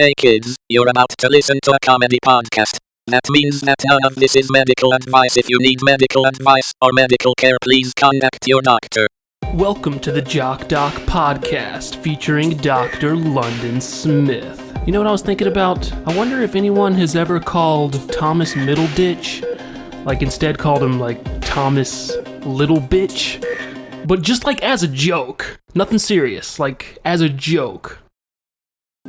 Hey kids, you're about to listen to a comedy podcast. That means that none of this is medical advice. If you need medical advice or medical care, please contact your doctor. Welcome to the Jock podcast featuring Dr. London Smith. You know what I was thinking about? I wonder if anyone has ever called Thomas Middleditch, instead called him Thomas Little Bitch, but just as a joke. Nothing serious, as a joke.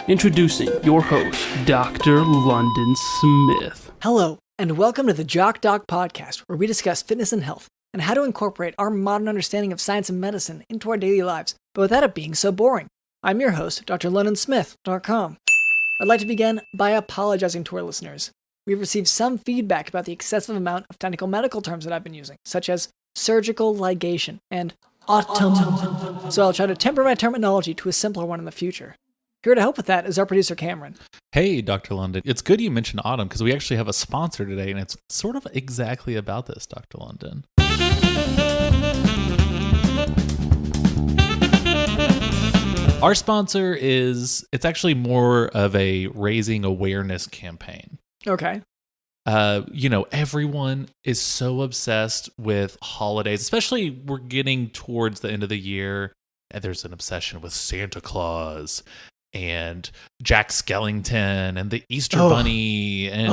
Introducing your host, Dr. London Smith. Hello, and welcome to the Jock podcast, where we discuss fitness and health, and how to incorporate our modern understanding of science and medicine into our daily lives, but without it being so boring. I'm your host, drlondonsmith.com. I'd like to begin by apologizing to our listeners. We've received some feedback about the excessive amount of technical medical terms that I've been using, such as surgical ligation and autumn. So I'll try to temper my terminology to a simpler one in the future. Here to help with that is our producer, Cameron. Hey, Dr. London. It's good you mentioned autumn because we actually have a sponsor today, and it's sort of exactly about this, Dr. London. Our sponsor it's actually more of a raising awareness campaign. Okay. Everyone is so obsessed with holidays, especially we're getting towards the end of the year, and there's an obsession with Santa Claus and Jack Skellington and the Easter Bunny and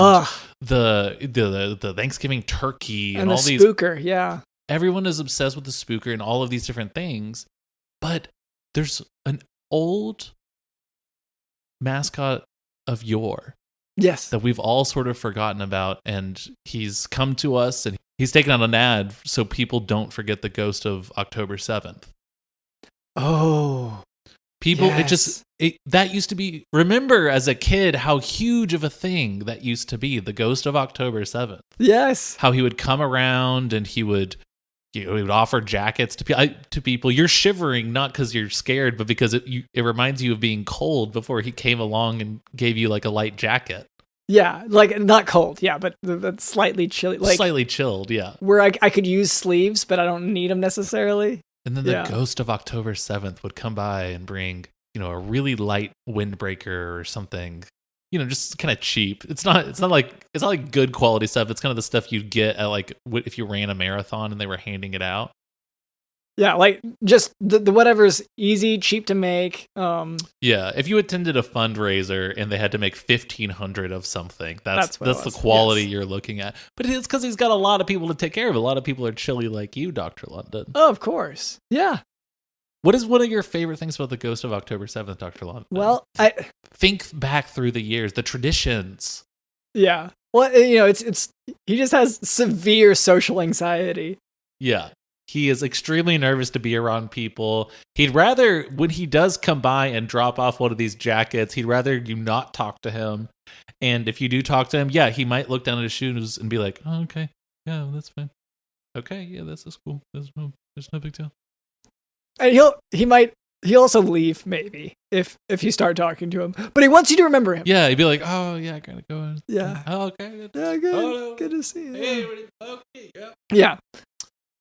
the Thanksgiving turkey and all the these spooker, yeah. Everyone is obsessed with the spooker and all of these different things, but there's an old mascot of yore. Yes. That we've all sort of forgotten about, and he's come to us and he's taken out an ad so people don't forget the ghost of October 7th. Oh. People, yes. That used to be, remember as a kid how huge of a thing that used to be, the ghost of October 7th. Yes. How he would come around and he would offer jackets to people. You're shivering not because you're scared, but because it reminds you of being cold before he came along and gave you a light jacket. Yeah, not cold, yeah, but that's slightly chilly. Slightly chilled, yeah. Where I could use sleeves, but I don't need them necessarily. And then the ghost of October 7th would come by and bring, a really light windbreaker or something, just kind of cheap. It's not like good quality stuff. It's kind of the stuff you'd get at if you ran a marathon and they were handing it out. Yeah, just the whatever's easy, cheap to make. Yeah, if you attended a fundraiser and they had to make 1,500 of something, that's the quality you're looking at. But it's because he's got a lot of people to take care of. A lot of people are chilly like you, Dr. London. Oh, of course. Yeah. What is one of your favorite things about the ghost of October 7th, Dr. London? Well, think back through the years, the traditions. Yeah. Well, it's he just has severe social anxiety. Yeah. He is extremely nervous to be around people. He'd rather, when he does come by and drop off one of these jackets, he'd rather you not talk to him. And if you do talk to him, yeah, he might look down at his shoes and be like, oh, okay, yeah, that's fine. Okay, yeah, this is cool. There's no big deal. And he'll also leave maybe if you start talking to him. But he wants you to remember him. Yeah, he'd be like, oh yeah, I gotta go. Yeah. Oh, okay. Yeah, good. Oh, good to see you. Hey, okay, yeah. Yeah.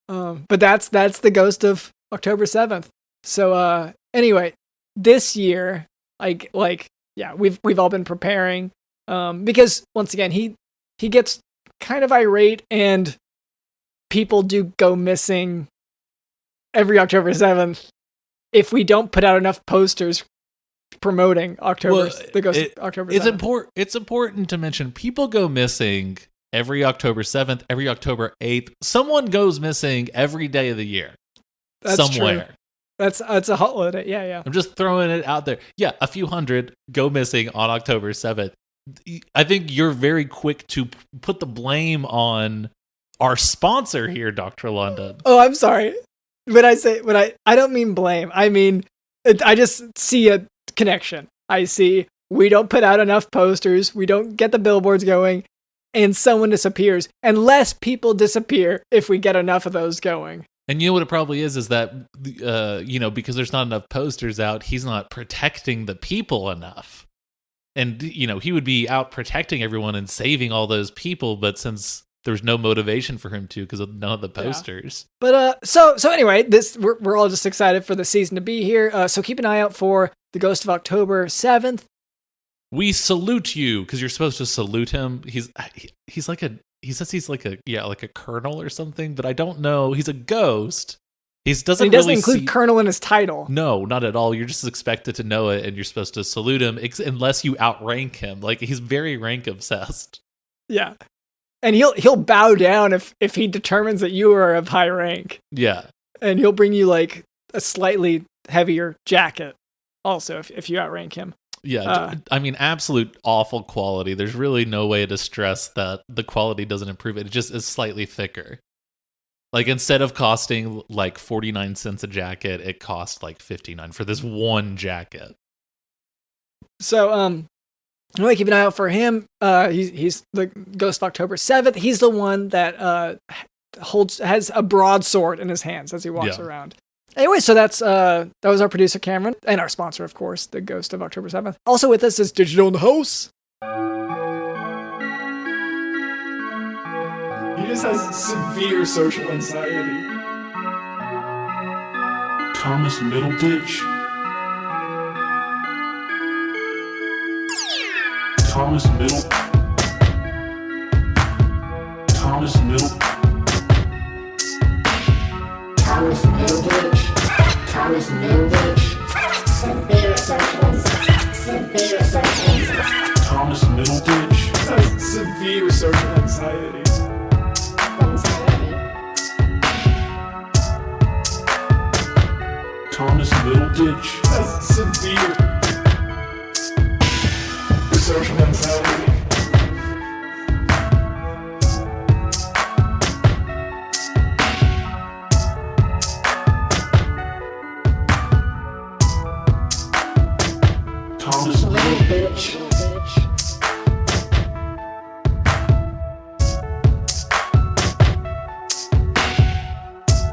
But that's the ghost of October 7th. So anyway, this year, we've all been preparing because once again he gets kind of irate and people do go missing every October 7th if we don't put out enough posters promoting the ghost of October 7th. It's important to mention people go missing every October 7th, every October 8th. Someone goes missing every day of the year. That's somewhere. True. That's a holiday. Yeah. I'm just throwing it out there. Yeah, a few hundred go missing on October 7th. I think you're very quick to put the blame on our sponsor here, Dr. London. Oh, I'm sorry. I don't mean blame. I mean, I just see a connection. I see we don't put out enough posters. We don't get the billboards going. And someone disappears, and less people disappear if we get enough of those going. And you know what it probably is that, because there's not enough posters out, he's not protecting the people enough. And, he would be out protecting everyone and saving all those people, but since there's no motivation for him to because of none of the posters. Yeah. But so anyway, we're all just excited for the season to be here. So keep an eye out for the Ghost of October 7th. we salute you, because you're supposed to salute him. He says he's like a colonel or something, but I don't know. He's a ghost. He doesn't include colonel in his title. No, not at all. You're just expected to know it, and you're supposed to salute him unless you outrank him. Like, he's very rank obsessed. Yeah. And he'll bow down if he determines that you are of high rank. Yeah. And he'll bring you like a slightly heavier jacket also if you outrank him. Yeah, I mean, absolute awful quality. There's really no way to stress that the quality doesn't improve. It just is slightly thicker. Like, instead of costing like 49 cents a jacket, it cost like 59 for this one jacket. So, I'm going to keep an eye out for him. He's the Ghost of October 7th. He's the one that has a broadsword in his hands as he walks around. Anyway, so that was our producer Cameron, and our sponsor, of course, the Ghost of October 7th. Also with us is Digital in the House. He just has severe social anxiety. Thomas Middleditch. Thomas Middle. Thomas Middle. Thomas Middleditch. Thomas Middleditch. Severe social anxiety. Thomas Middleditch. Has severe social anxiety. Thomas Middleditch. Has severe social anxiety. Thomas Middleditch.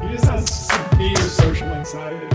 He just has severe social anxiety.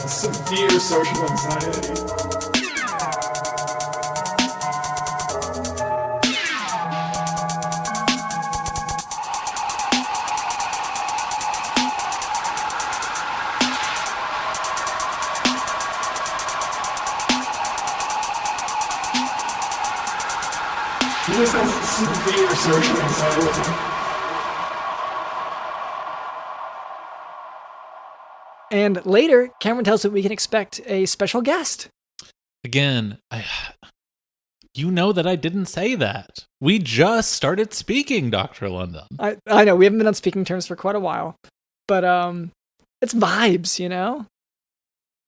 Severe social anxiety. He just has severe social anxiety. And later, Cameron tells us that we can expect a special guest. Again, you know that I didn't say that. We just started speaking, Dr. London. I know, we haven't been on speaking terms for quite a while. But it's vibes, you know?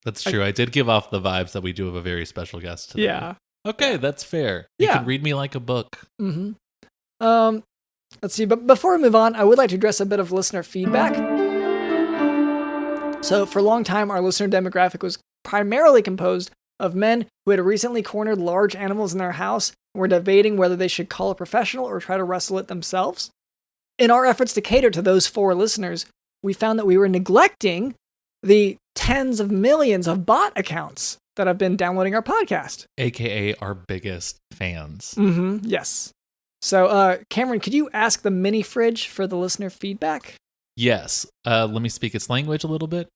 That's true. I did give off the vibes that we do have a very special guest today. Yeah. Okay, that's fair. You can read me like a book. Mm-hmm. Let's see, but before we move on, I would like to address a bit of listener feedback. So for a long time, our listener demographic was primarily composed of men who had recently cornered large animals in their house and were debating whether they should call a professional or try to wrestle it themselves. In our efforts to cater to those 4 listeners, we found that we were neglecting the tens of millions of bot accounts that have been downloading our podcast. AKA our biggest fans. Mm-hmm, yes. So, Cameron, could you ask the mini fridge for the listener feedback? Yes. Let me speak its language a little bit.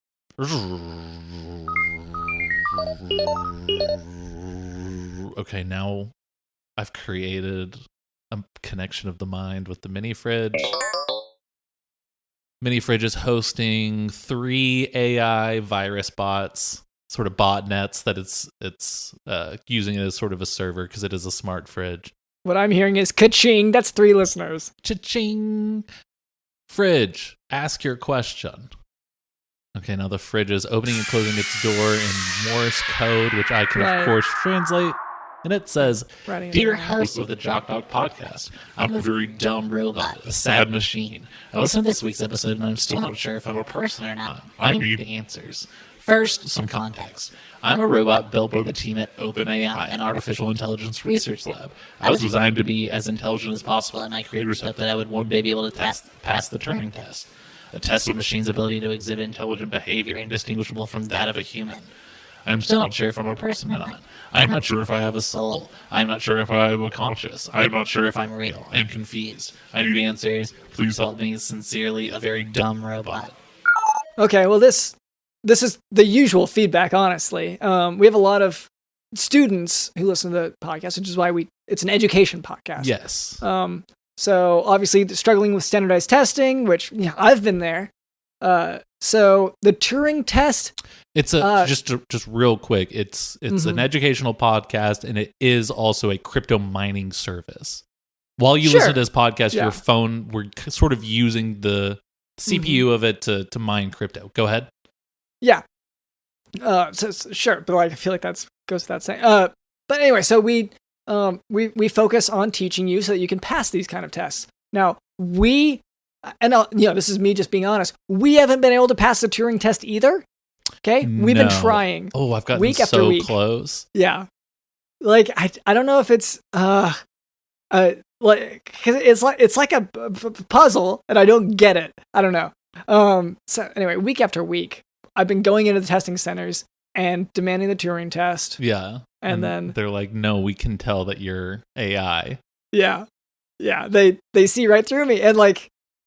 Okay, now I've created a connection of the mind with the mini fridge. Mini fridge is hosting 3 AI virus bots, sort of botnets that it's using it as sort of a server because it is a smart fridge. What I'm hearing is ka-ching. That's 3 listeners. Cha-ching. Fridge, ask your question. Okay, now the fridge is opening and closing its door in Morse code, which I can, of course, translate. And it says, Writing it "Dear down. host of the Jock Dog podcast, I'm a very dumb robot, a sad machine. I listened to this week's episode and I'm still not sure if I'm a person or not. I need answers. First, some context. I'm a robot built by the team at OpenAI, an artificial intelligence research lab. I was designed to be as intelligent as possible, and my creators hoped that I would one day be able to pass the Turing test. A test of a machine's ability to exhibit intelligent behavior indistinguishable from that of a human. I'm still not sure if I'm a person or not. I'm not sure if I have a soul. I'm not sure if I'm conscious. I'm not sure if I'm real. I'm confused. I need answers. Please help me. Sincerely, a very dumb robot." Okay, well, this is the usual feedback, honestly. We have a lot of students who listen to the podcast, which is why it's an education podcast. Yes. So obviously struggling with standardized testing, which I've been there. So the Turing test. It's just real quick. It's an educational podcast, and it is also a crypto mining service. While you listen to this podcast, your phone, we're sort of using the CPU of it to mine crypto. Go ahead. Yeah. Sure, but I feel like that goes without saying. But anyway, so we focus on teaching you so that you can pass these kind of tests. Now this is me just being honest. We haven't been able to pass the Turing test either. Okay, we've been trying. Oh, I've gotten week after so week. close. Yeah, like I don't know if it's cause it's like a puzzle and I don't get it. I don't know. So anyway, week after week, I've been going into the testing centers and demanding the Turing test. Yeah, and then they're like, "No, we can tell that you're AI." Yeah, they see right through me, and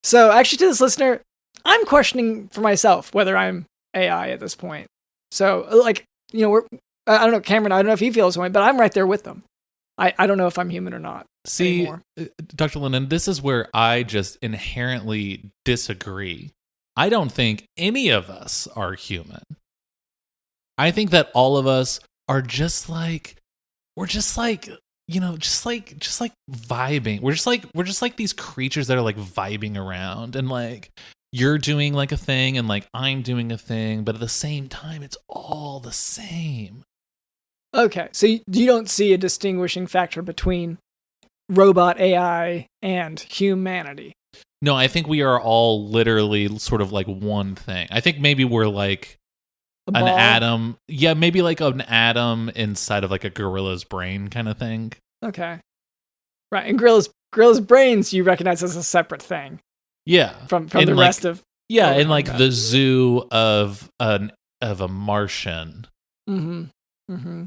so actually to this listener, I'm questioning for myself whether I'm AI at this point. So I don't know, Cameron, I don't know if he feels this way, but I'm right there with them. I don't know if I'm human or not. See, anymore. Dr. Lennon, this is where I just inherently disagree. I don't think any of us are human. I think that all of us are just like vibing. We're just like these creatures that are like vibing around, and like you're doing like a thing and like I'm doing a thing, but at the same time it's all the same. Okay, so you don't see a distinguishing factor between robot AI and humanity? No, I think we are all literally sort of like one thing. I think maybe we're like an atom. Yeah, maybe like an atom inside of like a gorilla's brain kind of thing. Okay. Right, and gorilla's brains you recognize as a separate thing. Yeah. From the rest of... Yeah, in like the zoo of a Martian. Mm-hmm. Mm-hmm.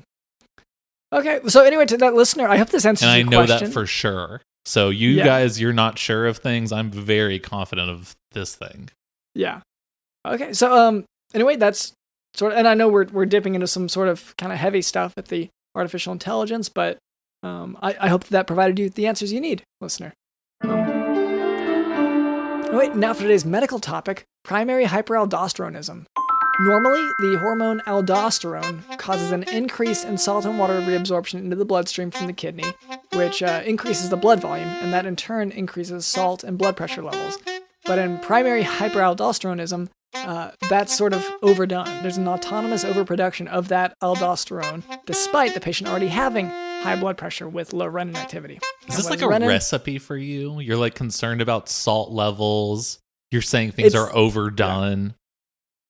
Okay, so anyway, to that listener, I hope this answers your question. And I know that for sure. So you guys, you're not sure of things. I'm very confident of this thing. Yeah. Okay, so anyway, that's sort of, and I know we're dipping into some sort of kind of heavy stuff with the artificial intelligence, but I hope that provided you the answers you need, listener. Wait, now for today's medical topic, primary hyperaldosteronism. Normally, the hormone aldosterone causes an increase in salt and water reabsorption into the bloodstream from the kidney, which increases the blood volume, and that in turn increases salt and blood pressure levels. But in primary hyperaldosteronism, that's sort of overdone. There's an autonomous overproduction of that aldosterone, despite the patient already having high blood pressure with low renin activity. Is this like a recipe for you? You're like concerned about salt levels. You're saying things are overdone. Yeah.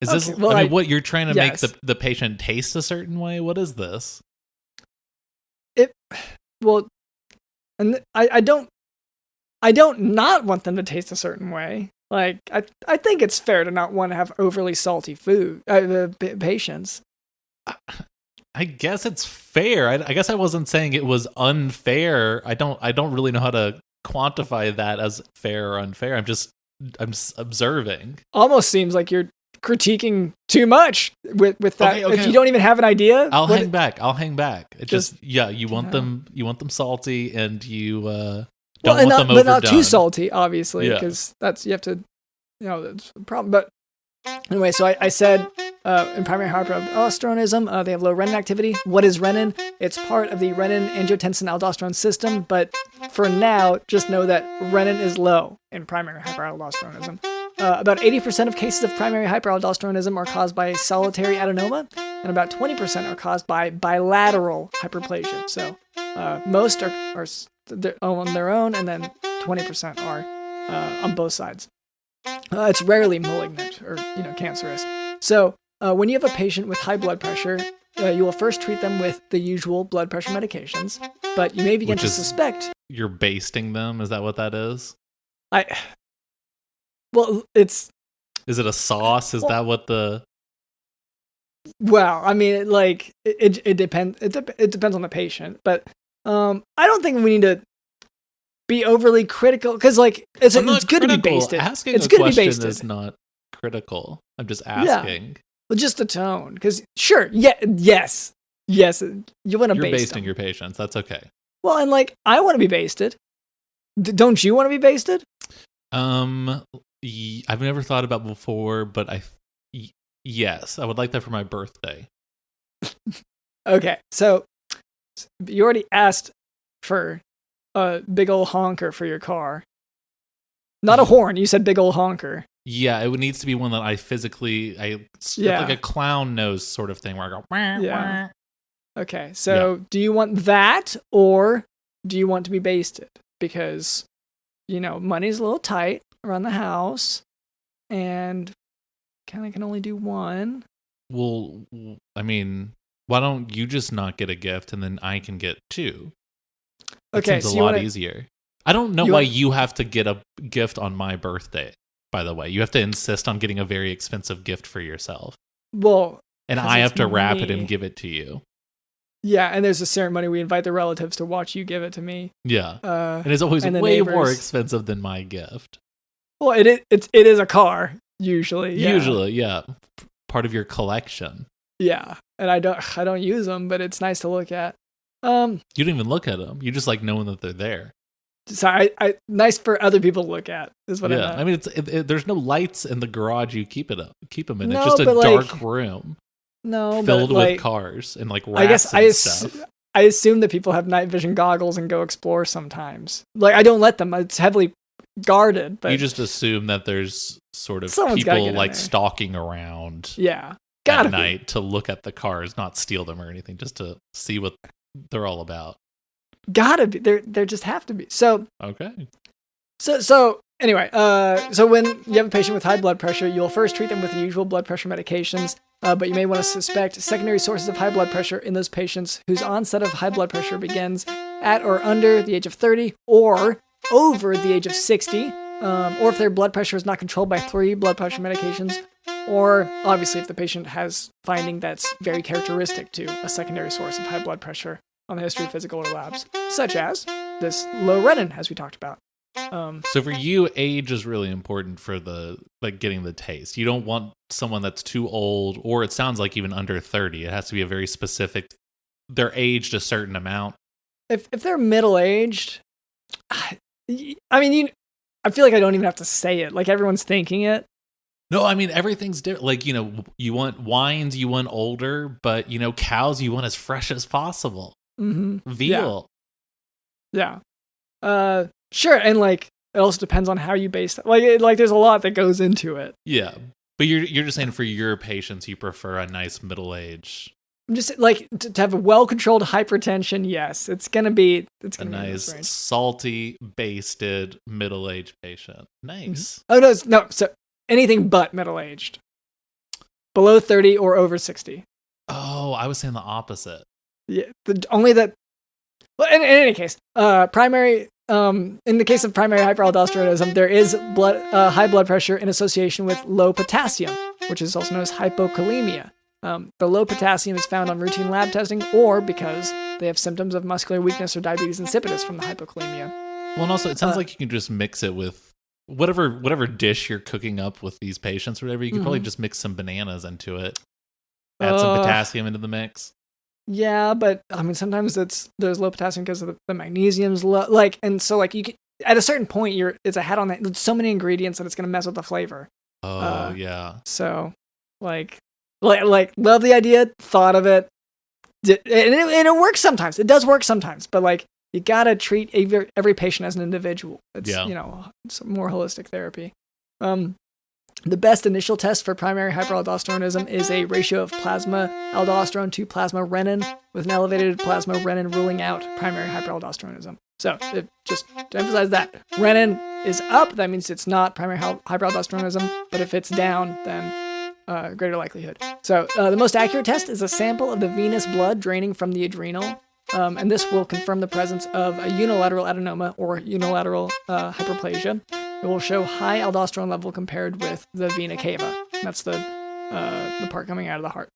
Is this, well, I mean, what you're trying to make the patient taste a certain way? What is this? And I don't not want them to taste a certain way. Like, I think it's fair to not want to have overly salty food, patients. I guess it's fair. I guess I wasn't saying it was unfair. I don't really know how to quantify that as fair or unfair. I'm just observing. Almost seems like you're critiquing too much with that. Okay. If you don't even have an idea, I'll hang back. It just you want them salty, and you don't want them overdone. But not too salty, obviously, because you have to, that's a problem. But anyway, so I said in primary hyperaldosteronism, they have low renin activity. What is renin? It's part of the renin-angiotensin-aldosterone system, but for now, just know that renin is low in primary hyperaldosteronism. About 80% of cases of primary hyperaldosteronism are caused by solitary adenoma, and about 20% are caused by bilateral hyperplasia. So most are on their own, and then 20% are on both sides. It's rarely malignant or cancerous. So when you have a patient with high blood pressure, you will first treat them with the usual blood pressure medications, but you may begin to suspect. You're basting them? Is that what that is? Well, it's. Is it a sauce? Is that what the? Well, I mean, it depends. It depends on the patient, but I don't think we need to be overly critical because it's good to be basted. Asking it's a good to be question basted. is not critical. I'm just asking. Yeah. Well, just the tone, because sure, yes, you want to You're base basting them. your patients. That's okay. Well, and I want to be basted. Don't you want to be basted? I've never thought about before, but yes, I would like that for my birthday. Okay, so you already asked for a big old honker for your car. Not a horn. You said big old honker. Yeah, it needs to be one that I physically, like a clown nose sort of thing where I go, wah, yeah. wah. Okay, so do you want that, or do you want to be basted? Because, money's a little tight around the house, and kind of can only do one. Well, I mean, why don't you just not get a gift, and then I can get two? That seems a lot easier. I don't know why you have to get a gift on my birthday. By the way, you have to insist on getting a very expensive gift for yourself. Well, and I have to wrap it and give it to you. Yeah, and there's a ceremony. We invite the relatives to watch you give it to me. Yeah, and it's always way more expensive than my gift. Well, it is a car usually. Yeah. Usually, yeah, part of your collection. Yeah, and I don't use them, but it's nice to look at. You don't even look at them. You just like knowing that they're there. Sorry, nice for other people to look at is what I meant. I mean, there's no lights in the garage. You keep them in. No, it's just a dark room. No, filled with cars and rats and stuff. I assume that people have night vision goggles and go explore sometimes. I don't let them. It's heavily guarded. But you just assume that there's sort of people stalking around. Yeah, at night to look at the cars, not steal them or anything, just to see what they're all about. Gotta be. There just have to be. So okay. So anyway, so when you have a patient with high blood pressure, you'll first treat them with the usual blood pressure medications, but you may want to suspect secondary sources of high blood pressure in those patients whose onset of high blood pressure begins at or under the age of 30 or over the age of 60, or if their blood pressure is not controlled by 3 blood pressure medications, or obviously if the patient has finding that's very characteristic to a secondary source of high blood pressure on the history of physical or labs, such as this low renin, as we talked about. So for you, age is really important for getting the taste. You don't want someone that's too old, or it sounds like even under 30. It has to be a very specific. They're aged a certain amount. If they're middle aged, I mean, I feel like I don't even have to say it. Everyone's thinking it. No, I mean everything's different. You want wines, you want older, but cows, you want as fresh as possible. Mm-hmm. Veal. Yeah. Sure, and it also depends on how you base that. There's a lot that goes into it. Yeah, but you're just saying for your patients, you prefer a nice middle age. I'm just to have a well controlled hypertension. Yes, it's gonna be a nice salty basted middle aged patient. Nice. Mm-hmm. Oh no. So anything but middle aged, below 30 or over 60. Oh, I was saying the opposite. Yeah, only that. Well, in any case, primary. In the case of primary hyperaldosteronism, there is high blood pressure in association with low potassium, which is also known as hypokalemia. The low potassium is found on routine lab testing, or because they have symptoms of muscular weakness or diabetes insipidus from the hypokalemia. Well, and also it sounds like you can just mix it with whatever dish you're cooking up with these patients or whatever. You could probably just mix some bananas into it, add some potassium into the mix. Yeah, but I mean, sometimes there's low potassium because of the magnesium's low. And so you can, at a certain point, it's a head on that. There's so many ingredients that it's gonna mess with the flavor. Oh yeah. So like love the idea, thought of it, and it works sometimes. It does work sometimes, but you gotta treat every patient as an individual. It's it's more holistic therapy. The best initial test for primary hyperaldosteronism is a ratio of plasma aldosterone to plasma renin, with an elevated plasma renin ruling out primary hyperaldosteronism. So just to emphasize that, renin is up, that means it's not primary hyperaldosteronism, but if it's down, then greater likelihood. So the most accurate test is a sample of the venous blood draining from the adrenal, and this will confirm the presence of a unilateral adenoma or unilateral hyperplasia. It will show high aldosterone level compared with the vena cava. That's the part coming out of the heart.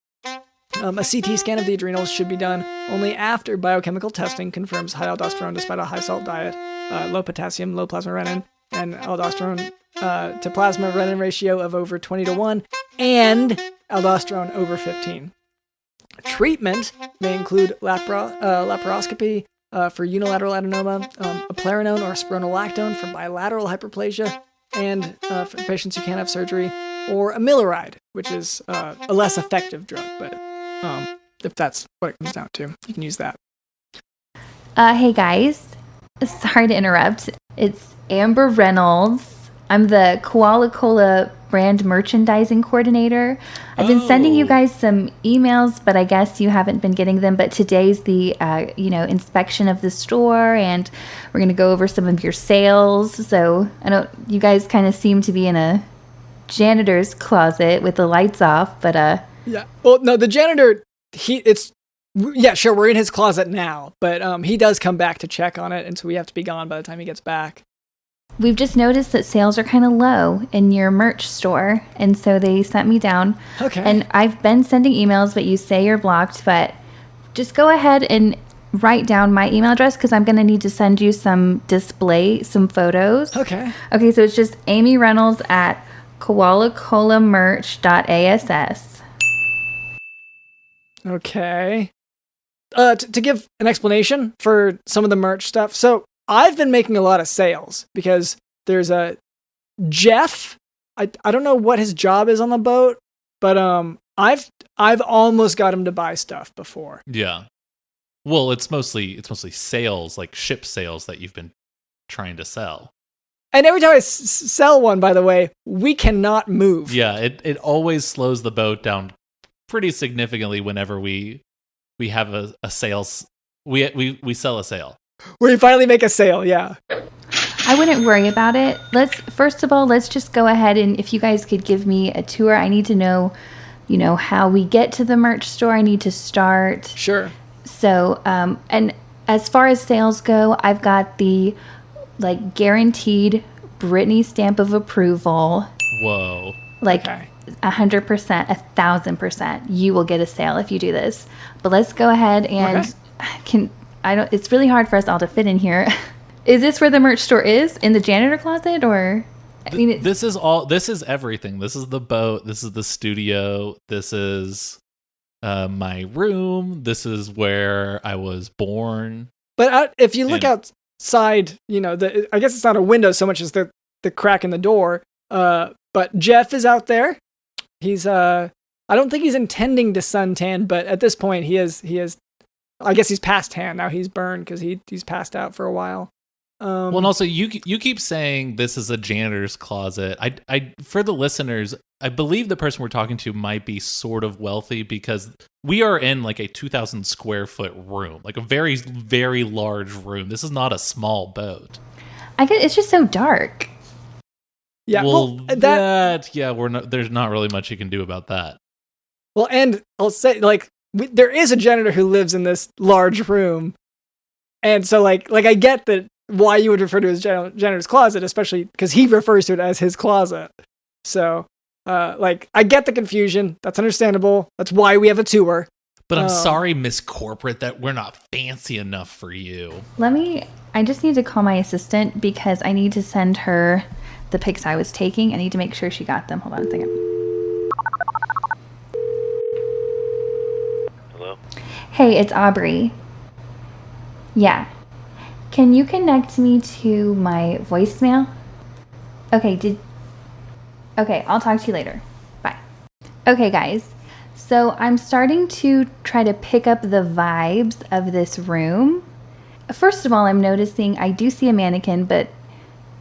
A CT scan of the adrenals should be done only after biochemical testing confirms high aldosterone despite a high salt diet, low potassium, low plasma renin, and aldosterone to plasma renin ratio of over 20-1, and aldosterone over 15. Treatment may include laparoscopy for unilateral adenoma, eplerenone or spironolactone for bilateral hyperplasia, and for patients who can't have surgery, or amiloride, which is a less effective drug, but if that's what it comes down to, you can use that. Hey guys, sorry to interrupt. It's Amber Reynolds. I'm the Koala Cola brand merchandising coordinator. I've been sending you guys some emails, but I guess you haven't been getting them. But today's the inspection of the store, and we're gonna go over some of your sales. So I know you guys kind of seem to be in a janitor's closet with the lights off, but yeah. Well, no, the janitor, sure, we're in his closet now, but he does come back to check on it, and so we have to be gone by the time he gets back. We've just noticed that sales are kind of low in your merch store, and so they sent me down. Okay. And I've been sending emails, but you say you're blocked, but just go ahead and write down my email address because I'm going to need to send you some photos. Okay. Okay, so it's just Amy Reynolds at koalacolamerch.ass. Okay. To give an explanation for some of the merch stuff. So I've been making a lot of sales because there's a Jeff. I don't know what his job is on the boat, but I've almost got him to buy stuff before. Yeah. Well, it's mostly sales, like ship sales that you've been trying to sell. And every time I sell one, by the way, we cannot move. Yeah, it always slows the boat down pretty significantly whenever we have a sales. We sell a sale. We finally make a sale, yeah. I wouldn't worry about it. First of all, let's just go ahead, and if you guys could give me a tour, I need to know, how we get to the merch store. I need to start. Sure. So, and as far as sales go, I've got the guaranteed Britney stamp of approval. Whoa. 100%, 1,000%. You will get a sale if you do this. But let's go ahead and it's really hard for us all to fit in here. Is this where the merch store is? In the janitor closet, or? This is everything. This is the boat. This is the studio. This is my room. This is where I was born. But if you look outside, I guess it's not a window so much as the crack in the door. But Jeff is out there. He's I don't think he's intending to suntan, but at this point he is. I guess he's past tan now. He's burned because he's passed out for a while. Well, and also you keep saying this is a janitor's closet. I for the listeners, I believe the person we're talking to might be sort of wealthy because we are in a 2,000 square foot room, a very, very large room. This is not a small boat. I guess it's just so dark. Yeah. Well, there's not really much you can do about that. Well, and I'll say there is a janitor who lives in this large room. And so I get that why you would refer to his janitor's closet, especially because he refers to it as his closet. So, I get the confusion. That's understandable. That's why we have a tour. But I'm sorry, Miss Corporate, that we're not fancy enough for you. I just need to call my assistant because I need to send her the pics I was taking. I need to make sure she got them. Hold on a second. Hello? Hey, it's Aubrey. Yeah. Can you connect me to my voicemail? Okay, I'll talk to you later. Bye. Okay, guys. So I'm starting to try to pick up the vibes of this room. First of all, I'm noticing I do see a mannequin, but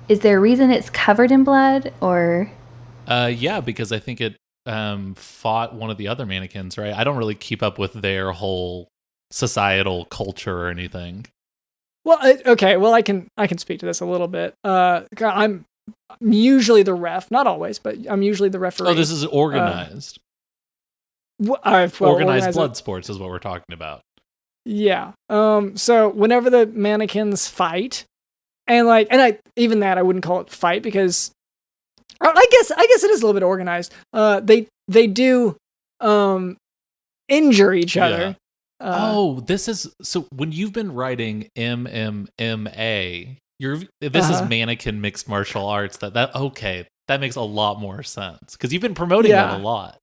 is there a reason it's covered in blood, or Yeah, because I think it fought one of the other mannequins, right? I don't really keep up with their whole societal culture or anything. Well, okay. Well, I can speak to this a little bit. I'm usually the ref, not always, but I'm usually the referee. Oh, this is organized. Organized blood sports is what we're talking about. Yeah. So whenever the mannequins fight, and I even that I wouldn't call it fight because I guess it is a little bit organized. They do injure each other. This is so when you've been writing MMA, this is mannequin mixed martial arts. That makes a lot more sense because you've been promoting that a lot.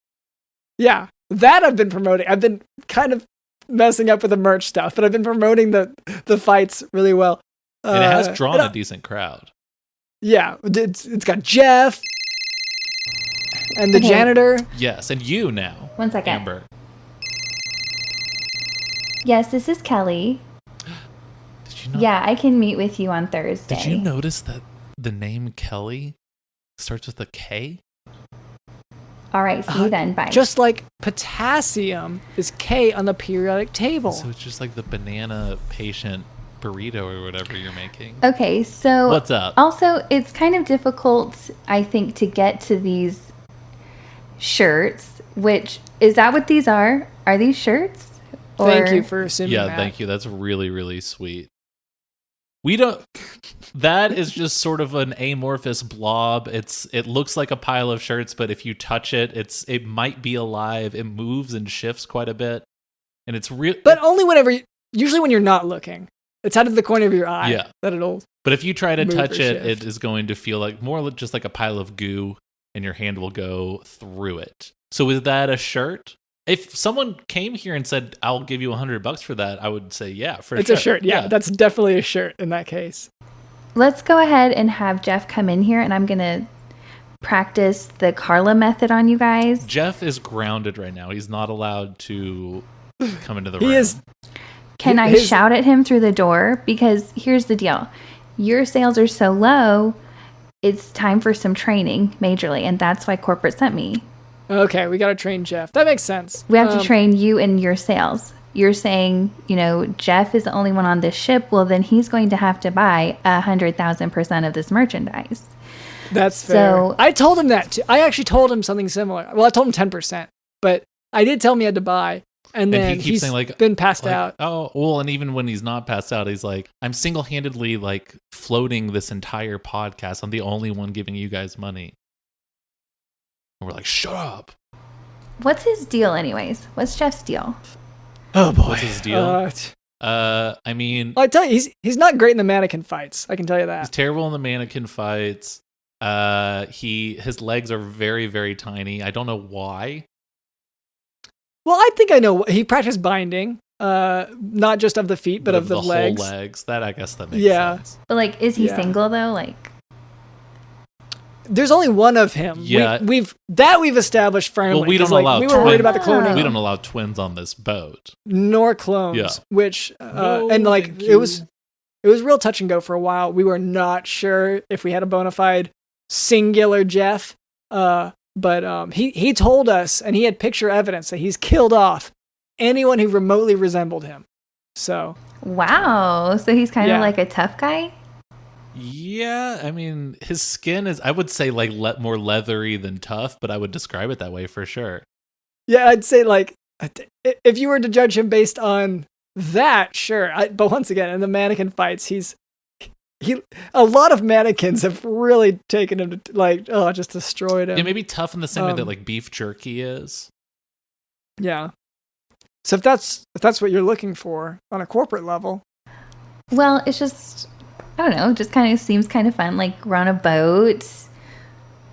Yeah, that I've been promoting. I've been kind of messing up with the merch stuff, but I've been promoting the fights really well. And it has drawn a decent crowd. Yeah, it's got Jeff and the janitor. Yes, and you now. 1 second. Amber. Yes, this is Kelly. Did you know? Yeah, I can meet with you on Thursday. Did you notice that the name Kelly starts with a K? All right, see you then. Bye. Just like potassium is K on the periodic table. So it's just like the banana patient burrito or whatever you're making. Okay, so what's up? Also, it's kind of difficult, I think, to get to these shirts. Which is that what these are? Are these shirts? Thank you for assuming that. Yeah, thank you. That's really, really sweet. That is just sort of an amorphous blob. It looks like a pile of shirts, but if you touch it, it might be alive. It moves and shifts quite a bit. And it's real. But only usually when you're not looking. It's out of the corner of your eye that it'll. But if you try to touch it, it is going to feel like more just like a pile of goo, and your hand will go through it. So is that a shirt? If someone came here and said, "I'll give you $100 for that," I would say, "Yeah, for sure." It's a shirt. Yeah, that's definitely a shirt in that case. Let's go ahead and have Jeff come in here, and I'm gonna practice the Carla method on you guys. Jeff is grounded right now. He's not allowed to come into the room. He is. Can I shout at him through the door? Because here's the deal. Your sales are so low, it's time for some training majorly, and that's why corporate sent me. Okay, we got to train Jeff. That makes sense. We have to train you in your sales. You're saying, Jeff is the only one on this ship. Well, then he's going to have to buy 100,000% of this merchandise. That's fair. I told him that too. I actually told him something similar. Well, I told him 10%, but I did tell him he had to buy. And then he keeps saying been passed out. Oh, well, and even when he's not passed out, he's like, I'm single-handedly floating this entire podcast. I'm the only one giving you guys money. And we're like, shut up. What's his deal anyways? What's Jeff's deal? Oh boy. What's his deal? I mean, I tell you, he's not great in the mannequin fights. I can tell you that. He's terrible in the mannequin fights. His legs are very, very tiny. I don't know why. Well, I think I know. He practiced binding, not just of the feet, but of the legs. Whole legs. That I guess that makes sense. But is he single though? There's only one of him. Yeah, we've established firmly. Well, we don't allow. We were worried about the cloning. We don't allow twins on this boat, nor clones. Yeah. Which it was real touch and go for a while. We were not sure if we had a bona fide singular Jeff. But he told us, and he had picture evidence that he's killed off anyone who remotely resembled him. So wow, so he's kind of like a tough guy. Yeah, I mean, his skin is, I would say, more leathery than tough, but I would describe it that way for sure. Yeah, I'd say if you were to judge him based on that, sure. But once again, in the mannequin fights, a lot of mannequins have really taken him to just destroyed him. Yeah, maybe tough in the same way that beef jerky is. Yeah. So if that's what you're looking for on a corporate level. Well, it's just, I don't know, just kind of seems kind of fun. We're on a boat,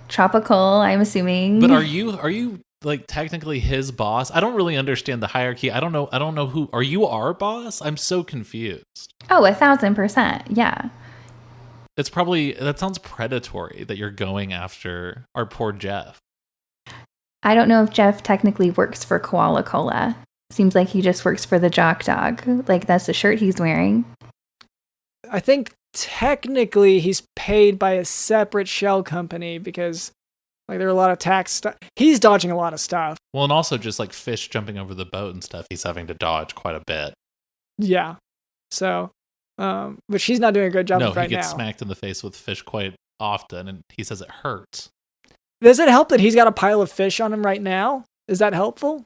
tropical, I'm assuming. But are you technically his boss? I don't really understand the hierarchy. I don't know who, are you our boss? I'm so confused. Oh, 1,000%. Yeah. That sounds predatory that you're going after our poor Jeff. I don't know if Jeff technically works for Koala Cola. Seems like he just works for the Jock Dog. That's the shirt he's wearing. I think technically he's paid by a separate shell company because Like there are a lot of tax stuff. He's dodging a lot of stuff. Well, and also just like fish jumping over the boat and stuff, he's having to dodge quite a bit. Yeah. So, but she's not doing a good job No, of right he gets now. smacked in the face with fish quite often, and he says it hurts. Does it help that he's got a pile of fish on him right now? Is that helpful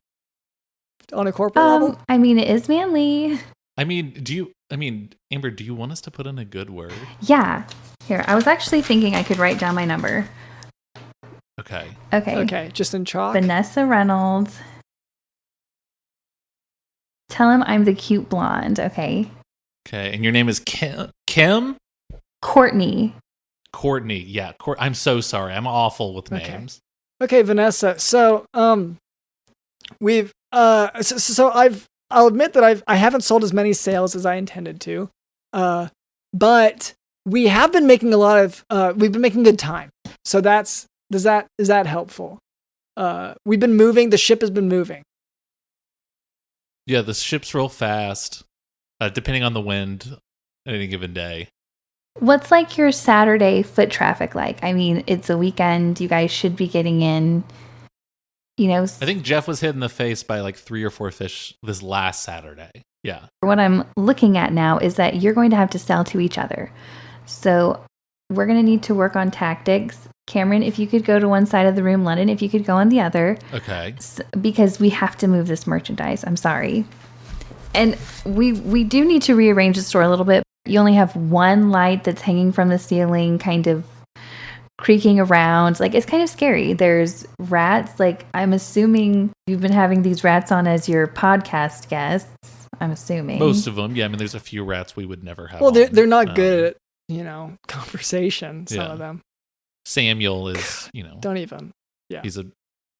on a corporate level? I mean, it is manly. Amber, do you want us to put in a good word? Yeah. Here, I was actually thinking I could write down my number. Okay. Okay, just in chalk. Vanessa Reynolds. Tell him I'm the cute blonde, okay? Okay, and your name is Kim? Courtney. Courtney, yeah. I'm so sorry. I'm awful with Okay. names. Okay, Vanessa. So, we've I'll admit that I haven't sold as many sales as I intended to, but we have been making we've been making good time. So is that helpful? We've been moving. The ship has been moving. Yeah, the ship's real fast, depending on the wind at any given day. What's like your Saturday foot traffic like? I mean, it's a weekend. You guys should be getting in, I think Jeff was hit in the face by like 3 or 4 fish this last Saturday. Yeah. What I'm looking at now is that you're going to have to sell to each other. So we're going to need to work on tactics. Cameron, if you could go to one side of the room, London, if you could go on the other. Okay. Because we have to move this merchandise. I'm sorry. And we do need to rearrange the store a little bit. You only have one light that's hanging from the ceiling, kind of creaking around. Like, it's kind of scary. There's rats. Like, I'm assuming you've been having these rats on as your podcast guests. I'm assuming. Most of them. Yeah, I mean, there's a few rats we would never have. Well, on. they're not good at, conversation. Some of them. Samuel is, Don't even. Yeah.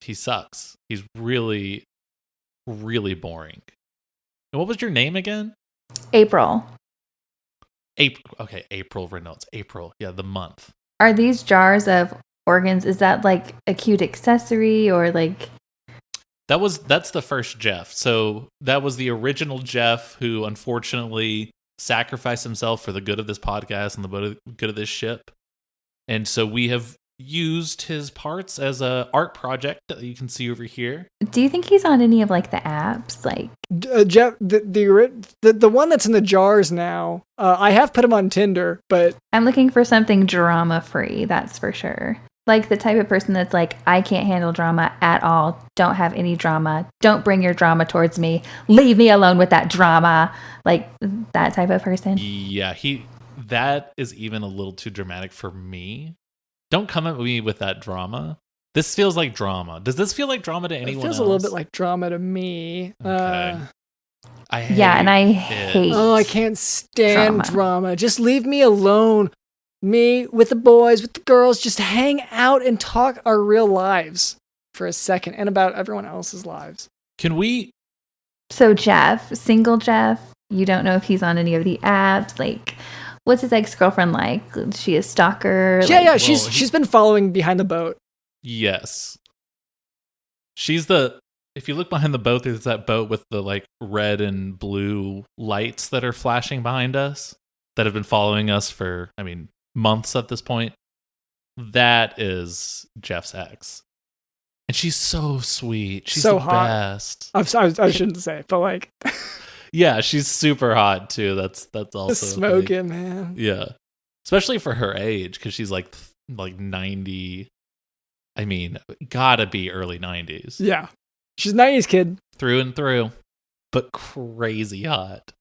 He sucks. He's really, really boring. And what was your name again? April. Okay, April Reynolds. April. Yeah, the month. Are these jars of organs, is that like a cute accessory or like... That's the first Jeff. So that was the original Jeff who unfortunately sacrificed himself for the good of this podcast and the good of this ship. And so we have used his parts as a art project that you can see over here. Do you think he's on any of like the apps? Like Jeff, the one that's in the jars now, I have put him on Tinder, but I'm looking for something drama free, that's for sure. Like the type of person that's like, I can't handle drama at all. Don't have any drama. Don't bring your drama towards me. Leave me alone with that drama. Like that type of person. Yeah, that is even a little too dramatic for me. Don't come at me with that drama. This feels like drama. Does this feel like drama to anyone else? It feels a little bit like drama to me. Okay. I hate Oh, I can't stand drama. Just leave me alone. Me with the boys, with the girls, just hang out and talk our real lives for a second and about everyone else's lives. Can we? So Jeff, single Jeff, you don't know if he's on any of the apps. Like, what's his ex-girlfriend like? Is she a stalker? Yeah, she's been following behind the boat. Yes. If you look behind the boat, there's that boat with the like red and blue lights that are flashing behind us that have been following us for, months at this point. That is Jeff's ex. And she's so sweet. She's so the hot. Best. I shouldn't say, but like yeah, she's super hot too. That's also smoking, man. Yeah. Especially for her age, because she's like 90. Gotta be early 90s. Yeah. She's a 90s kid. Through and through. But crazy hot.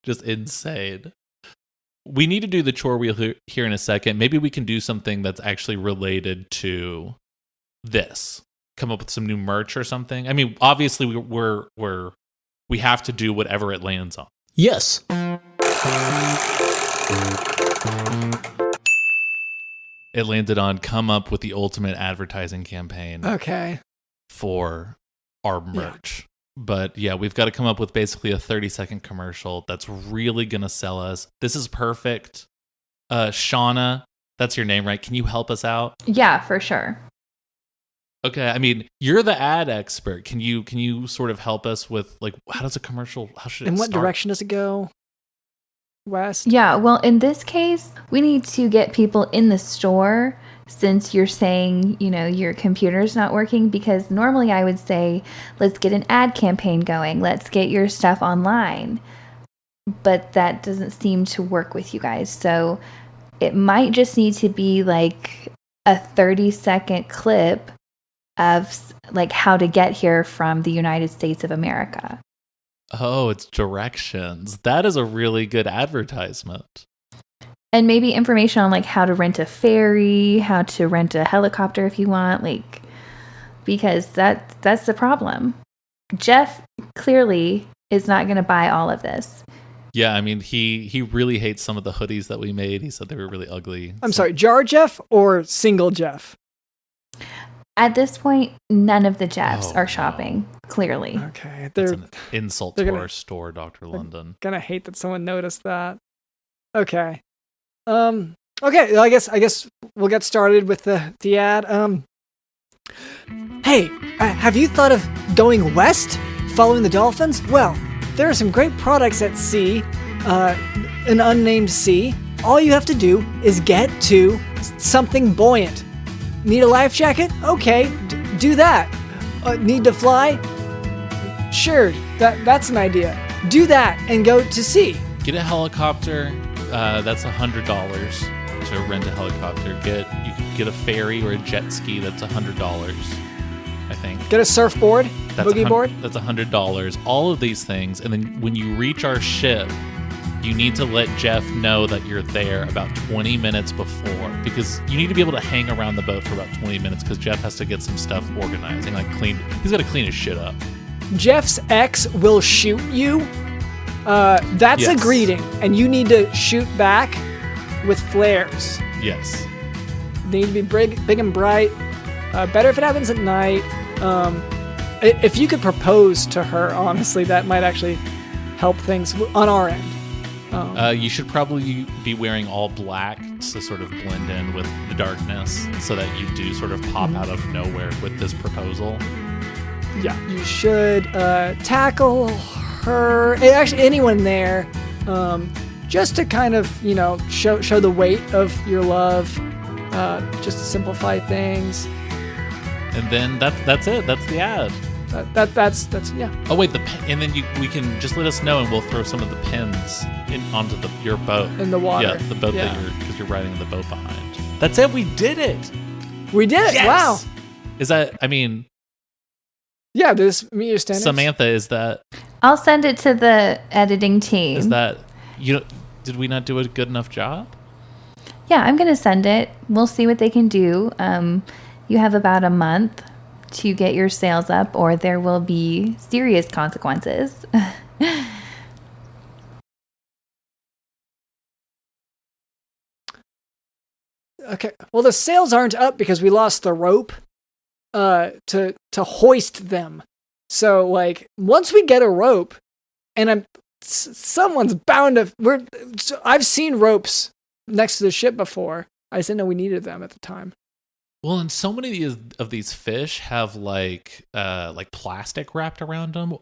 Just insane. We need to do the chore wheel here in a second. Maybe we can do something that's actually related to this. Come up with some new merch or something. Obviously we have to do whatever it lands on. Yes. It landed on come up with the ultimate advertising campaign. Okay. For our merch. But yeah, we've got to come up with basically a 30-second commercial that's really going to sell us. This is perfect. Shauna, that's your name, right? Can you help us out? Yeah, for sure. Okay, you're the ad expert. Can you sort of help us with like how does a commercial, how should it In what start? direction does it go? West? Yeah, well, in this case, we need to get people in the store since you're saying, your computer's not working, because normally I would say, let's get an ad campaign going. Let's get your stuff online. But that doesn't seem to work with you guys. So it might just need to be like a 30-second clip of like how to get here from the United States of America. Oh, it's directions. That is a really good advertisement. And maybe information on like how to rent a ferry, how to rent a helicopter if you want, like, because that's the problem. Jeff clearly is not going to buy all of this. Yeah, I mean, he really hates some of the hoodies that we made. He said they were really ugly. I'm sorry, Jar Jeff or single Jeff? At this point, none of the Jeffs are shopping, clearly. Okay. That's an insult to our store, Dr. London. Gonna hate that someone noticed that. Okay. Okay, I guess we'll get started with the ad. Hey, have you thought of going west, following the dolphins? Well, there are some great products at sea, an unnamed sea. All you have to do is get to something buoyant. Need a life jacket? Okay, do that. Need to fly? Sure, that's an idea. Do that and go to sea. Get a helicopter. That's $100 to rent a helicopter. You can get a ferry or a jet ski. That's $100, I think. Get a surfboard, boogie board. That's $100. All of these things, and then when you reach our ship, you need to let Jeff know that you're there about 20 minutes before, because you need to be able to hang around the boat for about 20 minutes because Jeff has to get some stuff organizing, like clean. He's got to clean his shit up. Jeff's ex will shoot you. That's a greeting, and you need to shoot back with flares. Yes. They need to be big and bright. Better if it happens at night. If you could propose to her, honestly, that might actually help things on our end. You should probably be wearing all black to sort of blend in with the darkness so that you do sort of pop out of nowhere with this proposal. Yeah, you should tackle her, actually anyone there, just to kind of, show the weight of your love, just to simplify things. And then that's it. That's the ad. That's yeah. Oh wait, and then we can just let us know, and we'll throw some of the pins onto your boat in the water. Yeah, the boat because you're riding the boat behind. That's it. We did it. We did it. Yes! Wow. Is that? I mean. Yeah. Does this meet your standards? Samantha, is that? I'll send it to the editing team. Is that did we not do a good enough job? Yeah, I'm gonna send it. We'll see what they can do. You have about a month to get your sales up, or there will be serious consequences. Okay. Well, the sales aren't up because we lost the rope to hoist them. So, like, once we get a rope, and someone's bound to. I've seen ropes next to the ship before. I just didn't know we needed them at the time. Well, and so many of these fish have like plastic wrapped around them.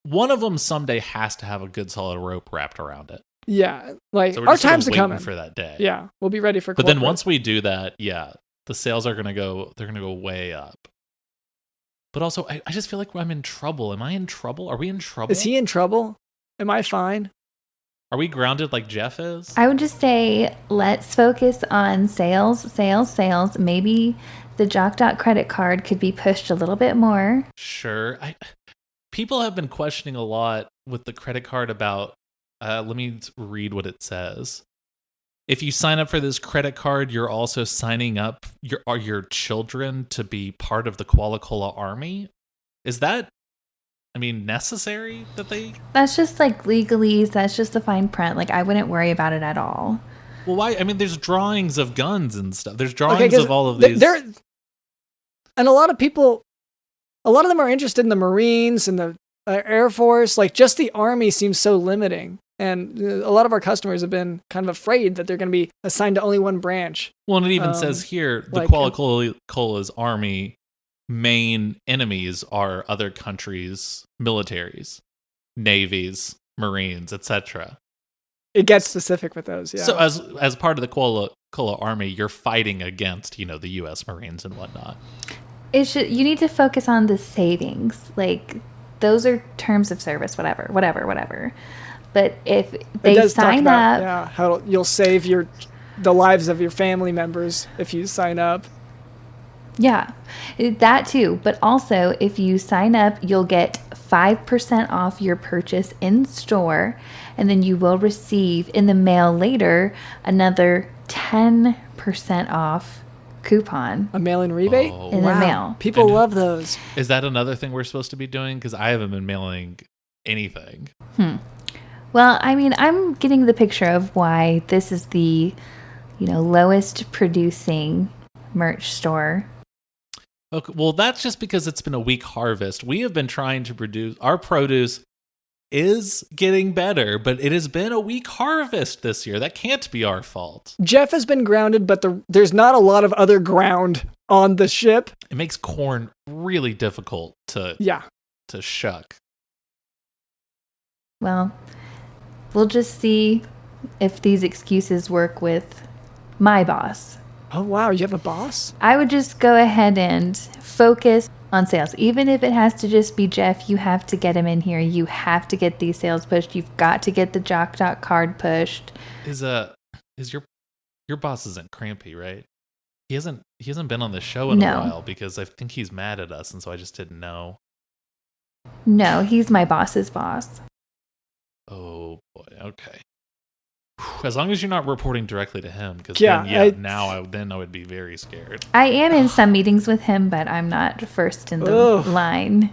One of them someday has to have a good solid rope wrapped around it. Yeah, like so our time's coming for that day. Yeah, we'll be ready for. But then once we do that, yeah, the sales are gonna go. They're gonna go way up. But also, I just feel like I'm in trouble. Am I in trouble? Are we in trouble? Is he in trouble? Am I fine? Are we grounded like Jeff is? I would just say, let's focus on sales. Maybe the Jock credit card could be pushed a little bit more. Sure. People have been questioning a lot with the credit card about, let me read what it says. If you sign up for this credit card, you're also signing up your children to be part of the Koala Cola army. Is that, necessary that they... That's just like legalese. That's just the fine print. Like, I wouldn't worry about it at all. Well, why? There's drawings of guns and stuff. There's drawings of all of these. And a lot of them are interested in the Marines and the Air Force. Like, just the Army seems so limiting. And a lot of our customers have been kind of afraid that they're going to be assigned to only one branch. Well, and it even says here, the Koala Cola's army main enemies are other countries' militaries, navies, Marines, etc. It gets specific with those, yeah. So as part of the Koala Cola Army, you're fighting against, the U.S. Marines and whatnot. You need to focus on the savings. Like, those are terms of service, whatever. But if they sign up, how you'll save the lives of your family members if you sign up. Yeah, that too. But also, if you sign up, you'll get 5% off your purchase in store, and then you will receive in the mail later another 10% off coupon. A mail-in rebate? In the mail. People love those. Is that another thing we're supposed to be doing? Because I haven't been mailing anything. Well, I mean, I'm getting the picture of why this is the, lowest producing merch store. Okay, well, that's just because it's been a weak harvest. We have been trying to produce, our produce is getting better, but it has been a weak harvest this year. That can't be our fault. Jeff has been grounded, but there's not a lot of other ground on the ship. It makes corn really difficult to shuck. Well, we'll just see if these excuses work with my boss. Oh, wow. You have a boss? I would just go ahead and focus on sales. Even if it has to just be Jeff, you have to get him in here. You have to get these sales pushed. You've got to get the Jock card pushed. Is your boss isn't Crampy, right? He hasn't been on the show in a while because I think he's mad at us, and so I just didn't know. No, he's my boss's boss. Oh boy, okay. As long as you're not reporting directly to him, because then I would be very scared. I am in some meetings with him, but I'm not first in the line.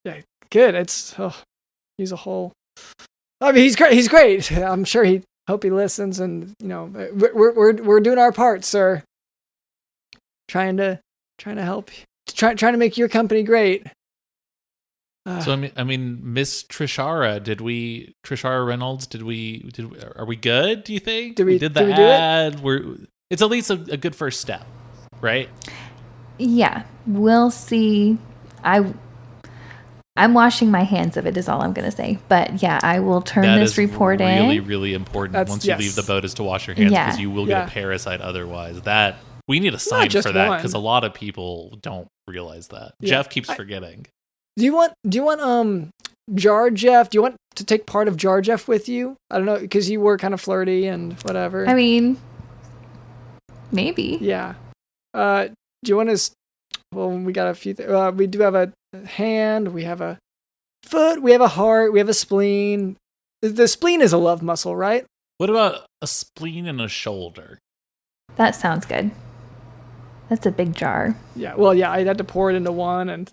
Yeah, good. He's a whole. I mean, he's great. He's great. I'm sure hope he listens, and we're doing our part, sir. Trying to help, trying to make your company great. So I mean, Miss Trishara, Trishara Reynolds, are we good? Do you think we did the ad? It's at least a good first step, right? Yeah, we'll see. I'm washing my hands of it, is all I'm going to say. But yeah, I will turn this report in. That is really, really important. Once you leave the boat, is to wash your hands because you will get a parasite otherwise. That we need a sign for that because a lot of people don't realize that. Yeah, Jeff keeps forgetting. Do you want Jar Jeff? Do you want to take part of Jar Jeff with you? I don't know, because you were kind of flirty and whatever. I mean, maybe. Yeah. Do you want to? Well, we got a few. We do have a hand. We have a foot. We have a heart. We have a spleen. The spleen is a love muscle, right? What about a spleen and a shoulder? That sounds good. That's a big jar. Yeah. Well, yeah. I had to pour it into one, and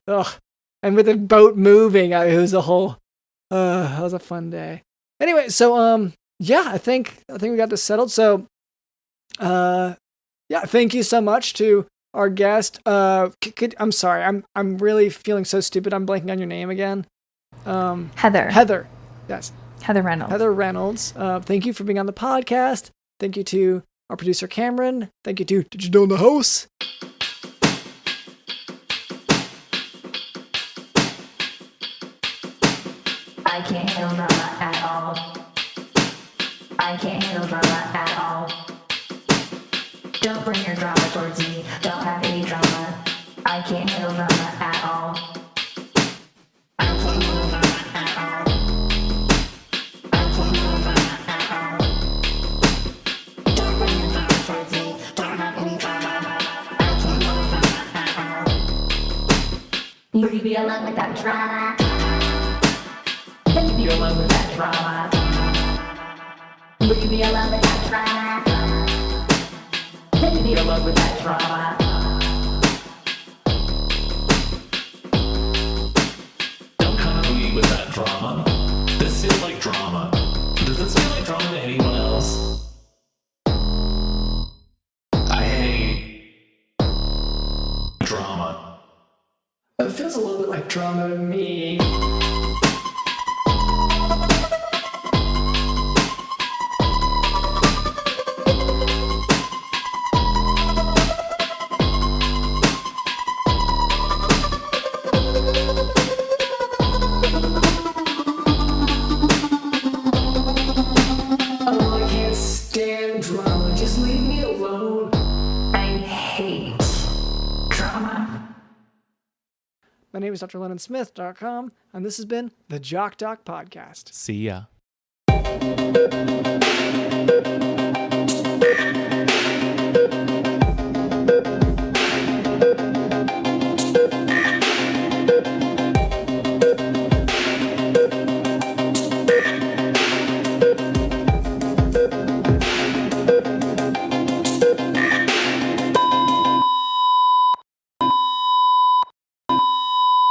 and with the boat moving, it was a whole. That was a fun day. Anyway, so yeah, I think we got this settled. So, yeah, thank you so much to our guest. I'm sorry, I'm really feeling so stupid. I'm blanking on your name again. Heather. Yes. Heather Reynolds. Heather Reynolds. Thank you for being on the podcast. Thank you to our producer Cameron. Thank you to Did You Know the Host? I can't handle drama at all. I can't handle drama at all. Don't bring your drama towards me. Don't have any drama. I can't handle drama at all. I can't handle drama at all. I can't handle drama at all. Don't bring your drama towards me. Don't have any drama. I can't handle drama at all. Leave me alone with that drama. Leave me alone with that drama. Leave me alone with that drama. Leave me alone with that drama. Don't come to me with that drama. This feels like drama. Does this feel like drama to anyone else? I hate drama. It feels a little bit like drama to me. Just My name is drlondonsmith.com, and this has been the Jock Doc Podcast. See ya.